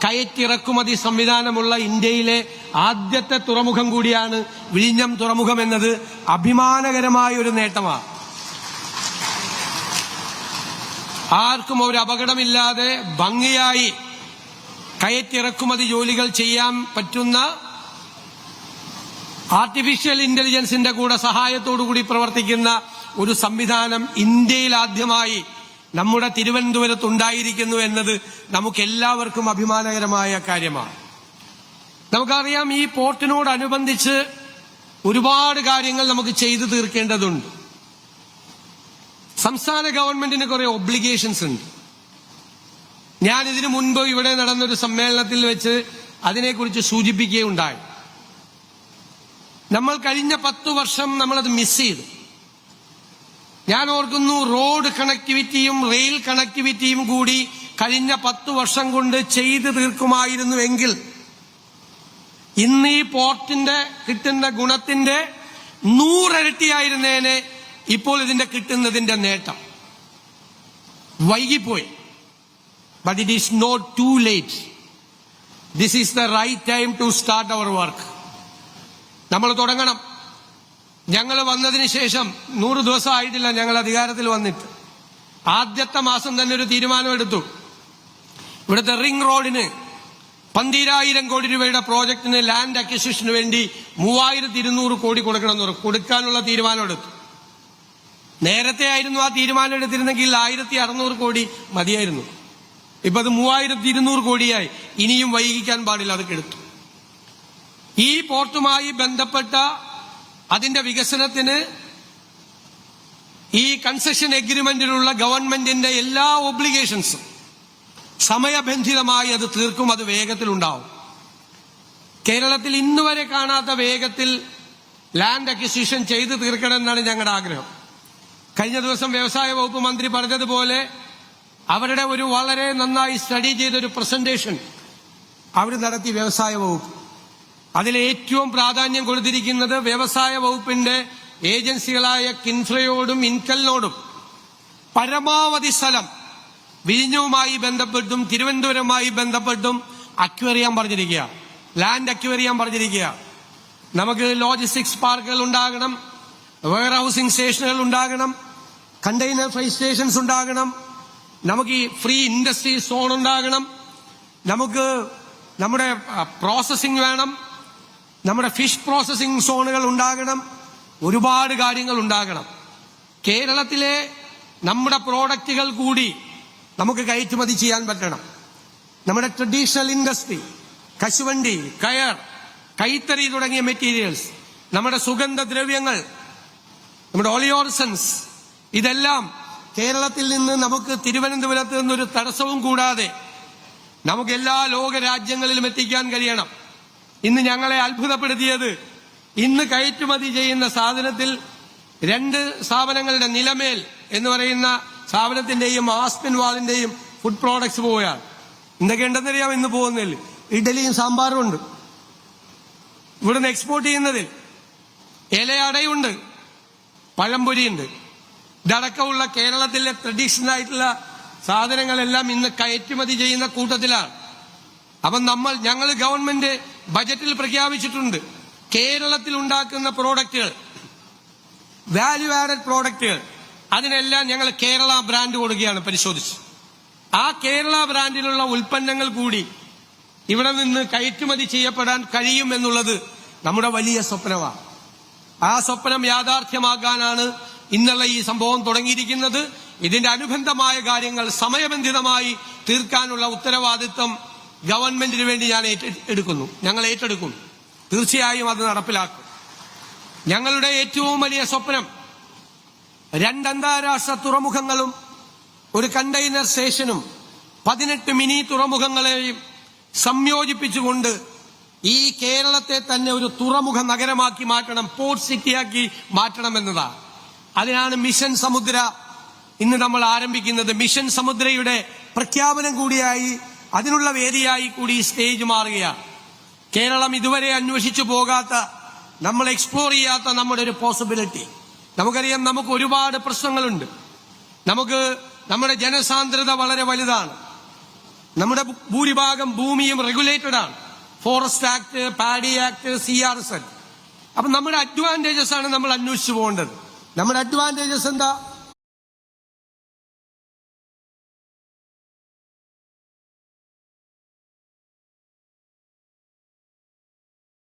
കയറ്റിറക്കുമതി സംവിധാനമുള്ള ഇന്ത്യയിലെ ആദ്യത്തെ തുറമുഖം കൂടിയാണ് വിഴിഞ്ഞം തുറമുഖം എന്നത് അഭിമാനകരമായ ഒരു നേട്ടമാണ്. ആർക്കും ഒരു അപകടമില്ലാതെ ഭംഗിയായി കയറ്റിറക്കുമതി ജോലികൾ ചെയ്യാൻ പറ്റുന്ന ആർട്ടിഫിഷ്യൽ ഇന്റലിജൻസിന്റെ കൂടെ സഹായത്തോടുകൂടി പ്രവർത്തിക്കുന്ന ഒരു സംവിധാനം ഇന്ത്യയിൽ ആദ്യമായി നമ്മുടെ തിരുവനന്തപുരത്ത് ഉണ്ടായിരിക്കുന്നു എന്നത് നമുക്കെല്ലാവർക്കും അഭിമാനകരമായ കാര്യമാണ്. നമുക്കറിയാം, ഈ പോർട്ടിനോടനുബന്ധിച്ച് ഒരുപാട് കാര്യങ്ങൾ നമുക്ക് ചെയ്തു തീർക്കേണ്ടതുണ്ട്. സംസ്ഥാന ഗവൺമെന്റിന് കുറെ ഒബ്ലിഗേഷൻസ് ഉണ്ട്. ഞാൻ ഇതിനു മുൻപ് ഇവിടെ നടന്നൊരു സമ്മേളനത്തിൽ വെച്ച് അതിനെക്കുറിച്ച് സൂചിപ്പിക്കുകയുണ്ടായി. നമ്മൾ കഴിഞ്ഞ 10 വർഷം നമ്മളത് മിസ് ചെയ്തു. ഞാൻ ഓർക്കുന്നു, റോഡ് കണക്ടിവിറ്റിയും റെയിൽ കണക്ടിവിറ്റിയും കൂടി കഴിഞ്ഞ 10 വർഷം കൊണ്ട് ചെയ്തു തീർക്കുമായിരുന്നുവെങ്കിൽ ഇന്ന് ഈ പോർട്ടിന്റെ കിട്ടുന്ന ഗുണത്തിന്റെ 100 ഇരട്ടിയായിരുന്നേനെ ഇപ്പോൾ ഇതിന്റെ കിട്ടുന്നതിന്റെ നേട്ടം. വൈകിപ്പോയി. But it is not too late. This is the right time to start our work. നമ്മൾ തുടങ്ങണം. ഞങ്ങൾ വന്നതിന് ശേഷം 100 ദിവസം ആയിട്ടില്ല ഞങ്ങൾ അധികാരത്തിൽ വന്നിട്ട്. ആദ്യത്തെ മാസം തന്നെ ഒരു തീരുമാനമെടുത്തു. ഇവിടുത്തെ റിംഗ് റോഡിന് 12,000 കോടി രൂപയുടെ പ്രോജക്ടിന് ലാൻഡ് അക്വിസിഷന് വേണ്ടി 3,200 കോടി കൊടുക്കണമെന്ന് പറഞ്ഞു. കൊടുക്കാനുള്ള തീരുമാനമെടുത്തു. നേരത്തെ ആയിരുന്നു ആ തീരുമാനം എടുത്തിരുന്നെങ്കിൽ 1,600 കോടി മതിയായിരുന്നു. ഇപ്പൊ അത് 3,200 കോടിയായി. ഇനിയും വൈകിക്കാൻ പാടില്ല, അതൊക്കെ എടുത്തു. ഈ പോർട്ടുമായി ബന്ധപ്പെട്ട അതിന്റെ വികസനത്തിന് ഈ കൺസെഷൻ എഗ്രിമെന്റിലുള്ള ഗവൺമെന്റിന്റെ എല്ലാ ഒബ്ലിഗേഷൻസും സമയബന്ധിതമായി അത് തീർക്കും. അത് വേഗത്തിലുണ്ടാവും. കേരളത്തിൽ ഇന്നുവരെ കാണാത്ത വേഗത്തിൽ ലാൻഡ് അക്വിസിഷൻ ചെയ്തു തീർക്കണമെന്നാണ് ഞങ്ങളുടെ ആഗ്രഹം. കഴിഞ്ഞ ദിവസം വ്യവസായ വകുപ്പ് മന്ത്രി പറഞ്ഞതുപോലെ അവരുടെ ഒരു വളരെ നന്നായി സ്റ്റഡി ചെയ്തൊരു പ്രസന്റേഷൻ അവർ നടത്തി വ്യവസായ വകുപ്പ്. അതിൽ ഏറ്റവും പ്രാധാന്യം കൊടുത്തിരിക്കുന്നത് വ്യവസായ വകുപ്പിന്റെ ഏജൻസികളായ കിൻഫ്രയോടും ഇൻകലിനോടും പരമാവധി സ്ഥലം വിഴിഞ്ഞവുമായി ബന്ധപ്പെട്ടും തിരുവനന്തപുരവുമായി ബന്ധപ്പെട്ടും അക്വയർ ചെയ്യാൻ പറഞ്ഞിരിക്കുക. ലാൻഡ് അക്വയർ ചെയ്യാൻ പറഞ്ഞിരിക്കുക. നമുക്ക് ലോജിസ്റ്റിക്സ് പാർക്കുകൾ ഉണ്ടാകണം, വെയർ ഹൌസിംഗ് സ്റ്റേഷനുകൾ ഉണ്ടാകണം, കണ്ടെയ്നർ ഫ്രൈറ്റ് സ്റ്റേഷൻസ് ഉണ്ടാകണം, നമുക്ക് ഈ ഫ്രീ ഇൻഡസ്ട്രി സോൺ ഉണ്ടാകണം, നമുക്ക് നമ്മുടെ പ്രോസസ്സിംഗ് വേണം, നമ്മുടെ ഫിഷ് പ്രോസസ്സിംഗ് സോണുകൾ ഉണ്ടാകണം, ഒരുപാട് കാര്യങ്ങൾ ഉണ്ടാകണം. കേരളത്തിലെ നമ്മുടെ പ്രോഡക്റ്റുകൾ കൂടി നമുക്ക് കയറ്റുമതി ചെയ്യാൻ പറ്റണം. നമ്മുടെ ട്രഡീഷണൽ ഇൻഡസ്ട്രി, കശുവണ്ടി, കയർ, കൈത്തറി തുടങ്ങിയ മെറ്റീരിയൽസ്, നമ്മുടെ സുഗന്ധദ്രവ്യങ്ങൾ, നമ്മുടെ ഓളിയോർസൻസ്, ഇതെല്ലാം കേരളത്തിൽ നിന്ന് നമുക്ക് തിരുവനന്തപുരത്ത് നിന്നൊരു തടസ്സവും കൂടാതെ നമുക്ക് എല്ലാ ലോക രാജ്യങ്ങളിലും എത്തിക്കാൻ കഴിയണം. ഇന്ന് ഞങ്ങളെ അത്ഭുതപ്പെടുത്തിയത്, ഇന്ന് കയറ്റുമതി ചെയ്യുന്ന സാധനത്തിൽ 2 സ്ഥാപനങ്ങളുടെ നിലമേൽ എന്ന് പറയുന്ന സ്ഥാപനത്തിന്റെയും ആസ്പിൻ വാളിന്റെയും ഫുഡ് പ്രോഡക്ട്സ് പോവുകയാണ്. എന്തൊക്കെ ഉണ്ടെന്നറിയാം ഇന്ന് പോകുന്നതിൽ? ഇഡലിയും സാമ്പാറും ഉണ്ട്. ഇവിടുന്ന് എക്സ്പോർട്ട് ചെയ്യുന്നതിൽ ഇലയടയുണ്ട്, പഴംപൊരിയുണ്ട്. ഇതടക്കമുള്ള കേരളത്തിലെ ട്രഡീഷണൽ ആയിട്ടുള്ള സാധനങ്ങളെല്ലാം ഇന്ന് കയറ്റുമതി ചെയ്യുന്ന കൂട്ടത്തിലാണ്. അപ്പം ഞങ്ങൾ ഗവൺമെന്റ് ബജറ്റിൽ പ്രഖ്യാപിച്ചിട്ടുണ്ട്, കേരളത്തിൽ ഉണ്ടാക്കുന്ന പ്രോഡക്റ്റുകൾ, വാല്യൂ ആഡഡ് പ്രോഡക്റ്റുകൾ, അതിനെല്ലാം ഞങ്ങൾ കേരള ബ്രാൻഡ് കൊടുക്കുകയാണ് പരിശോധിച്ച്. ആ കേരള ബ്രാൻഡിലുള്ള ഉൽപ്പന്നങ്ങൾ കൂടി ഇവിടെ നിന്ന് കയറ്റുമതി ചെയ്യപ്പെടാൻ കഴിയും എന്നുള്ളത് നമ്മുടെ വലിയ സ്വപ്നമാണ്. ആ സ്വപ്നം യാഥാർത്ഥ്യമാക്കാനാണ് ഇന്നുള്ള ഈ സംഭവം തുടങ്ങിയിരിക്കുന്നത്. ഇതിന്റെ അനുബന്ധമായ കാര്യങ്ങൾ സമയബന്ധിതമായി തീർക്കാനുള്ള ഉത്തരവാദിത്വം ഗവൺമെന്റിന് വേണ്ടി ഞങ്ങൾ ഏറ്റെടുക്കുന്നു. തീർച്ചയായും അത് നടപ്പിലാക്കും. ഞങ്ങളുടെ ഏറ്റവും വലിയ സ്വപ്നം 2 അന്താരാഷ്ട്ര തുറമുഖങ്ങളും ഒരു കണ്ടെയ്നർ സ്റ്റേഷനും 18 മിനി തുറമുഖങ്ങളെയും സംയോജിപ്പിച്ചുകൊണ്ട് ഈ കേരളത്തെ തന്നെ ഒരു തുറമുഖ നഗരമാക്കി മാറ്റണം, പോർട്ട് സിറ്റിയാക്കി മാറ്റണമെന്നതാണ്. അതിനാണ് മിഷൻ സമുദ്ര ഇന്ന് നമ്മൾ ആരംഭിക്കുന്നത്. മിഷൻ സമുദ്രയുടെ പ്രഖ്യാപനം കൂടിയായി, അതിനുള്ള വേദിയായി കൂടി ഈ സ്റ്റേജ് മാറുകയാണ്. കേരളം ഇതുവരെ അന്വേഷിച്ചു പോകാത്ത, നമ്മൾ എക്സ്പ്ലോർ ചെയ്യാത്ത നമ്മുടെ ഒരു പോസിബിലിറ്റി. നമുക്കറിയാം, നമുക്ക് ഒരുപാട് പ്രശ്നങ്ങളുണ്ട്. നമ്മുടെ ജനസാന്ദ്രത വളരെ വലുതാണ്. നമ്മുടെ ഭൂരിഭാഗം ഭൂമിയും റെഗുലേറ്റഡ് ആണ്. Forest act, paddy act, CRZ. അപ്പൊ നമ്മുടെ അഡ്വാൻറ്റേജസ് ആണ് നമ്മൾ അന്വേഷിച്ചു പോകേണ്ടത്. നമ്മുടെ അഡ്വാൻറ്റേജസ് എന്താ?